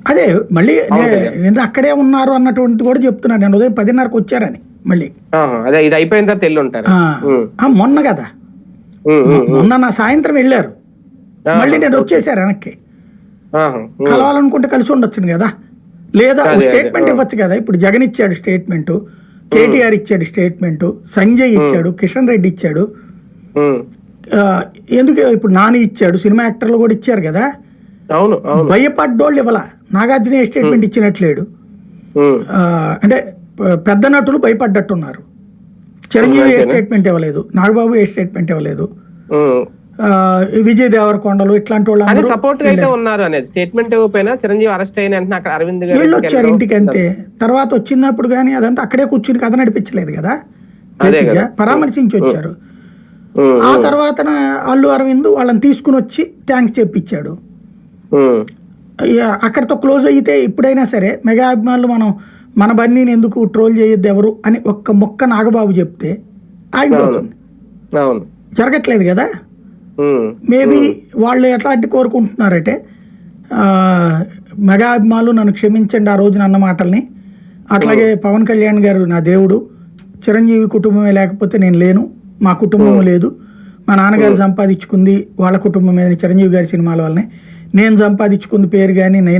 అదే మళ్ళీ పవన్ కళ్యాణ్. నేను అక్కడే ఉన్నారు అన్నటువంటి కూడా చెప్తున్నాను. నేను ఉదయం 10:30కు వచ్చారని మళ్ళీ అదే ఇది అయిపోయిన తర్వాత వెళ్ళి ఉంటారు. మొన్న కదా, మొన్న నా సాయంత్రం వెళ్ళారు, మళ్ళీ నేను వచ్చేసారు వెనక్కి. కలవాలనుకుంటే కలిసి ఉండొచ్చు కదా, లేదా స్టేట్మెంట్ ఇవ్వచ్చు కదా. ఇప్పుడు జగన్ ఇచ్చాడు స్టేట్మెంట్, కేటీఆర్ ఇచ్చాడు స్టేట్మెంట్, సంజయ్ ఇచ్చాడు, కిషన్ రెడ్డి ఇచ్చాడు, ఎందుకు ఇప్పుడు నాని ఇచ్చాడు, సినిమా యాక్టర్లు కూడా ఇచ్చారు కదా. భయపడ్డోళ్ళు ఇవ్వాల. నాగార్జున ఏ స్టేట్మెంట్ ఇచ్చినట్లేడు, అంటే పెద్ద నటులు భయపడ్డట్టున్నారు. చిరంజీవి ఏ స్టేట్మెంట్ ఇవ్వలేదు, నాగబాబు ఏ స్టేట్మెంట్ ఇవ్వలేదు, విజయ్ దేవరకొండలు ఇట్లాంటి వాళ్ళు సపోర్ట్ అయితే ఉన్నారు అనేది స్టేట్మెంట్ ఇవ్వకపోయినా చిరంజీవి అరెస్ట్ అయిన వెంటనే అక్కడ అరవింద్ గారు వీళ్ళు వచ్చారు ఇంటికి అంతే. తర్వాత వచ్చినప్పుడు కానీ అదంతా అక్కడే కూర్చుని కథ నడిపించలేదు కదా, బేసిక్గా పరామర్శించి వచ్చారు. ఆ తర్వాత అల్లు అరవింద్ వాళ్ళని తీసుకుని వచ్చి థ్యాంక్స్ చెప్పించాడు. అక్కడితో క్లోజ్ అయితే ఇప్పుడైనా సరే మెగా అభిమానులు మన బన్నీని ఎందుకు ట్రోల్ చేయొద్దు ఎవరు అని ఒక్క మొక్క నాగబాబు చెప్తే ఆగిపోతుంది. జరగట్లేదు కదా. మేబీ వాళ్ళు ఎట్లాంటి కోరుకుంటున్నారంటే, మెగా అభిమానులు నన్ను క్షమించండి ఆ రోజున అన్న మాటల్ని, అట్లాగే పవన్ కళ్యాణ్ గారు నా దేవుడు, చిరంజీవి కుటుంబమే లేకపోతే నేను లేను, మా కుటుంబం లేదు, మా నాన్నగారు సంపాదించుకుంది వాళ్ళ కుటుంబం మీద చిరంజీవి గారి సినిమాల వల్లనే, నేను సంపాదించుకుంది పేరు కానీ నేను